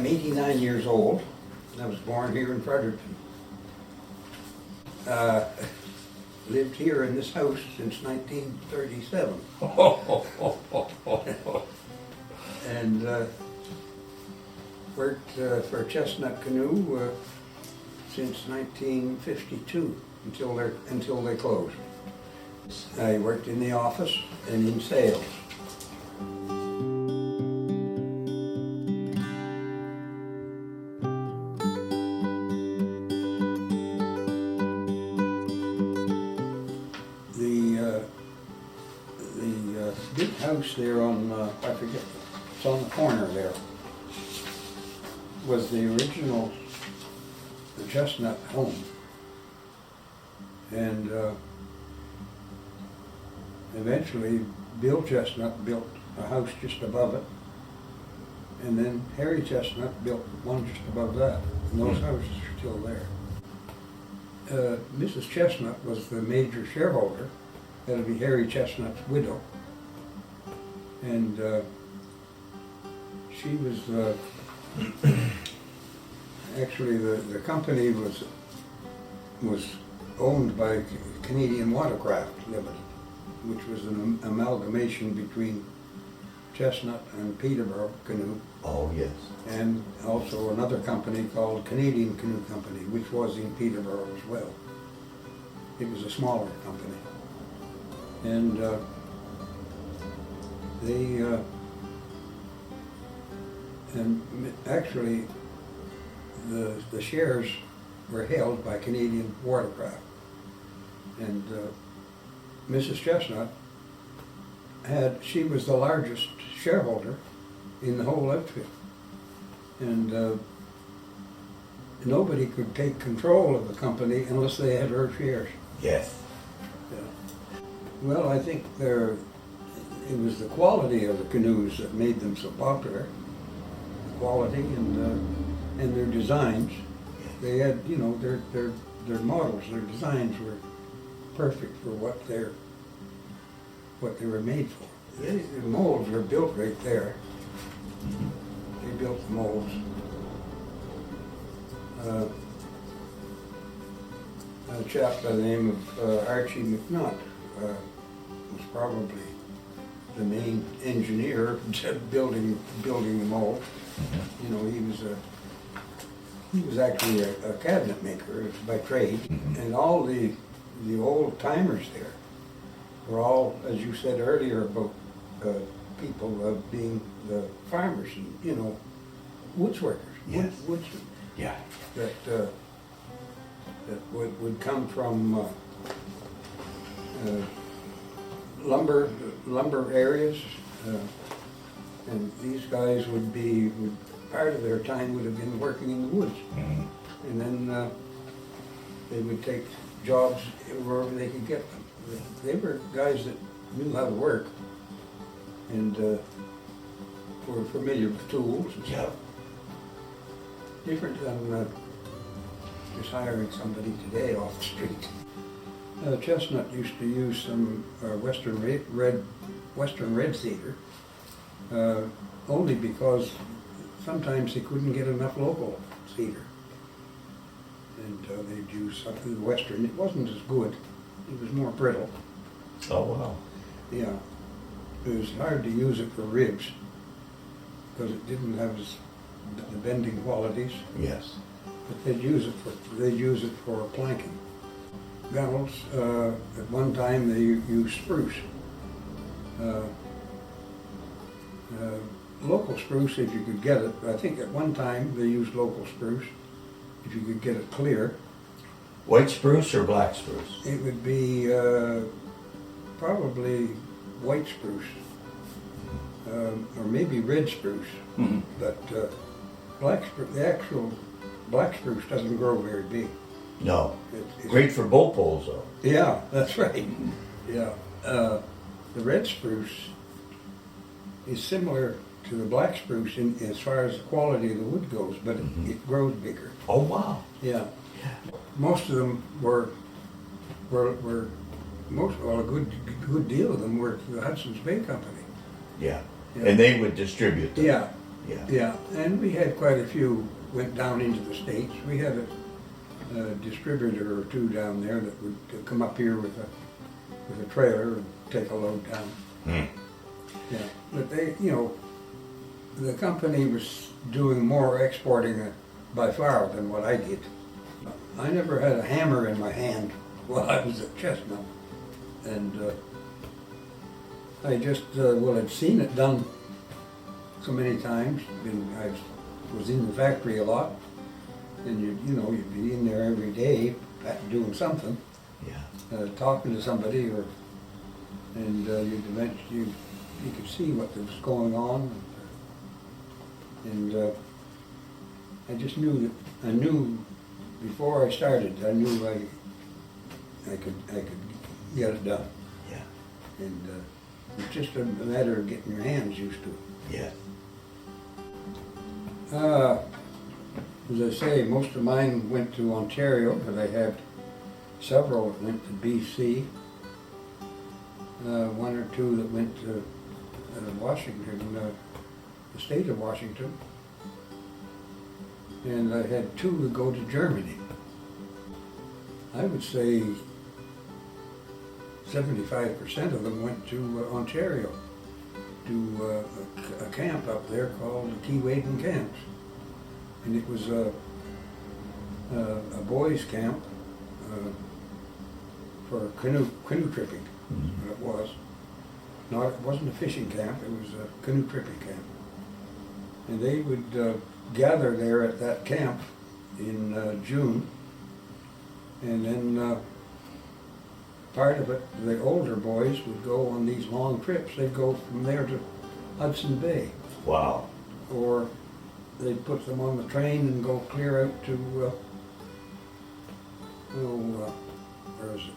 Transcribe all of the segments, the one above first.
89 years old. I was born here in Fredericton. Lived here in this house since 1937. And worked for Chestnut Canoe since 1952 until they closed. I worked in the office and in sales. The big house there on, I forget, it's on the corner there, was the original Chestnut home. And eventually Bill Chestnut built a house just above it. And then Harry Chestnut built one just above that. And those houses are still there. Mrs. Chestnut was the major shareholder. That would be Harry Chestnut's widow. And she was, actually the company was owned by Canadian Watercraft Limited, which was an amalgamation between Chestnut and Peterborough Canoe. Oh, yes. And also another company called Canadian Canoe Company, which was in Peterborough as well. It was a smaller company. And actually the shares were held by Canadian Watercraft. And Mrs. Chestnut she was the largest shareholder in the whole outfit. And nobody could take control of the company unless they had her shares. Yes. Yeah. Well, I think it was the quality of the canoes that made them so popular. The quality and their designs. They had, you know, their models, their designs were perfect for what they were made for. The molds were built right there. They built the molds. A chap by the name of Archie McNutt was probably the main engineer building the mold. You know, he was actually a cabinet maker by trade, and all the old timers there were all, as you said earlier, about people being the farmers and, you know, woods workers. Yes. Woodsmen. Yeah. That would come from lumber areas, and these guys part of their time would have been working in the woods, and then they would take jobs wherever they could get them. They were guys that knew how to work and were familiar with tools and stuff. Different than just hiring somebody today off the street. Chestnut used to use some Western red cedar, only because sometimes they couldn't get enough local cedar. And they'd use something Western. It wasn't as good. It was more brittle. Oh, wow. Yeah. It was hard to use it for ribs because it didn't have the bending qualities. Yes. But they'd use it for planking. Gunnels, at one time they used spruce. Local spruce, if you could get it. I think at one time they used local spruce, if you could get it clear. White spruce or black spruce? It would be probably white spruce, or maybe red spruce. But black spruce, the actual black spruce doesn't grow very big. No. Great for bow poles, though. Yeah, that's right. Yeah. The red spruce is similar to the black spruce as far as the quality of the wood goes, but it grows bigger. Oh, wow. Yeah. Most of them were a good deal of them were the Hudson's Bay Company. Yeah. Yeah. And they would distribute them. Yeah. Yeah. Yeah, and we had quite a few went down into the States. We had a distributor or two down there that would come up here with a trailer and take a load down. Hmm. Yeah, but they, the company was doing more exporting by far than what I did. I never had a hammer in my hand while I was at Chestnut, and I just had seen it done so many times. I was in the factory a lot, and you'd be in there every day doing something, Yeah. talking to somebody, and you could see what was going on, and I just knew that I knew before I started. I knew I could get it done, Yeah. and it's just a matter of getting your hands used to it. Yeah. As I say, most of mine went to Ontario, but I had several that went to BC, one or two that went to Washington, the state of Washington, and I had two that go to Germany. I would say 75% of them went to Ontario, to a camp up there called the Keewaydin Camps. And it was a boys' camp for canoe tripping. Mhm. It was. It wasn't a fishing camp, it was a canoe tripping camp. And they would gather there at that camp in June, and then part of it, the older boys would go on these long trips. They'd go from there to Hudson Bay, Wow. or they'd put them on the train and go clear out to, where is it?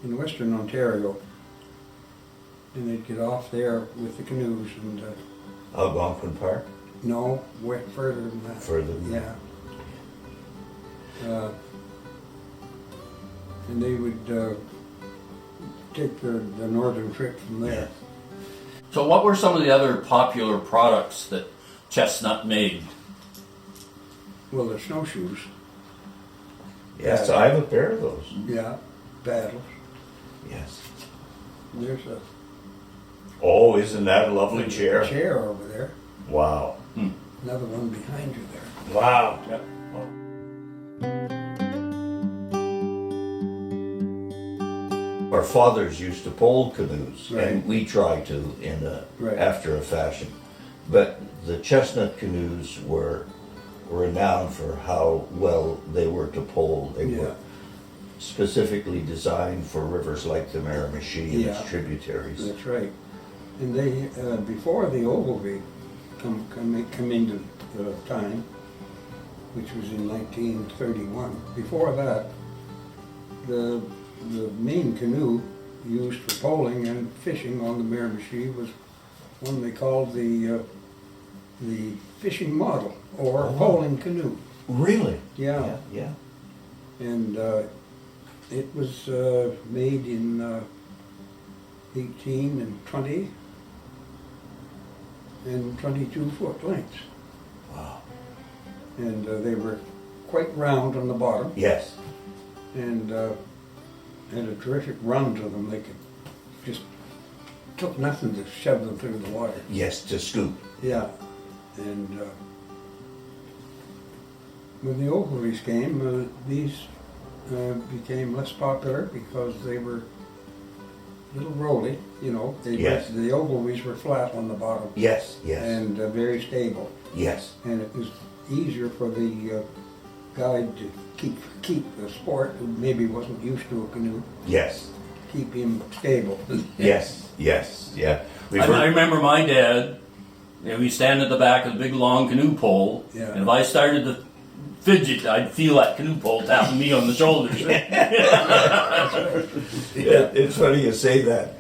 In western Ontario. And they'd get off there with the canoes and, Algonquin Park? no, way further than that. Further than Yeah. And they would take the northern trip from there. So what were some of the other popular products that Chestnut made? Well, the snowshoes, Yes, I have a pair of those. yeah, paddles. Yes. There's a Oh, isn't that a lovely chair? chair over there, Wow. another one behind you there. Wow. Yep. Our fathers used to pole canoes, Right. and we try to Right. after a fashion. But the Chestnut canoes were renowned for how well they were to pole. They Yeah. were specifically designed for rivers like the Miramichi and Yeah. its tributaries. That's right. And they, before the Ogilvy come into the time, which was in 1931, before that, the main canoe used for poling and fishing on the Miramichi was one they called the fishing model, or Oh. poling canoe. Really? Yeah. Yeah. And it was made in 18 and 20 and 22-foot lengths. Wow. And they were quite round on the bottom, Yes. and had a terrific run to them. They just took nothing to shove them through the water. Yes, to scoop. Yeah, and when the Ogilvies came, these became less popular because they were a little rolly, Yes. The Ogilvies were flat on the bottom Yes, yes, and very stable, yes. and it was easier for the guide to keep the sport who maybe wasn't used to a canoe, Yes, keep him stable. yes, yes, yeah. I remember my dad, he'd stand at the back of the big long canoe pole, Yeah. and if I started to fidget, I'd feel that canoe pole tapping me on the shoulders. It's funny you say that.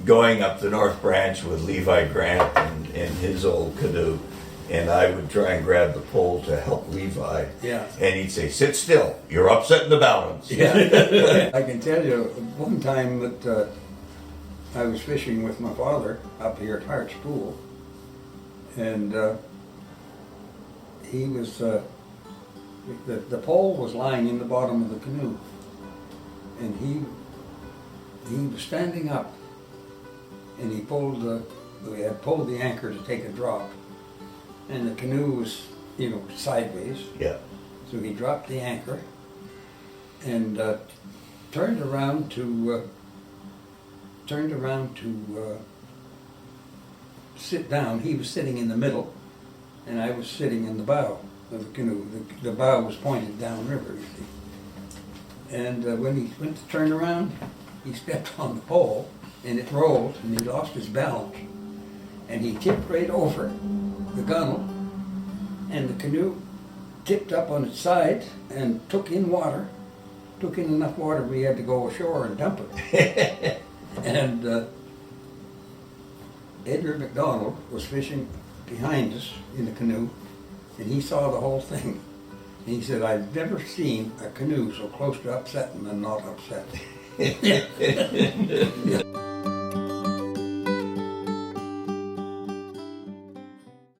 Going up the North Branch with Levi Grant and his old canoe, and I would try and grab the pole to help Levi. Yeah. And he'd say, "Sit still, you're upsetting the balance." Yeah. I can tell you one time that I was fishing with my father up here at Hart's Pool, And he was, the pole was lying in the bottom of the canoe. And he was standing up, and he we had pulled the anchor to take a drop. And the canoe was, you know, sideways. Yeah. So he dropped the anchor and turned around to sit down. He was sitting in the middle, and I was sitting in the bow of the canoe. The bow was pointed downriver, you see. And when he went to turn around, he stepped on the pole, and it rolled, and he lost his balance. And he tipped right over the gunwale, and the canoe tipped up on its side and took in enough water we had to go ashore and dump it. And Edgar McDonald was fishing behind us in the canoe, and he saw the whole thing. And he said, "I've never seen a canoe so close to upsetting and not upset."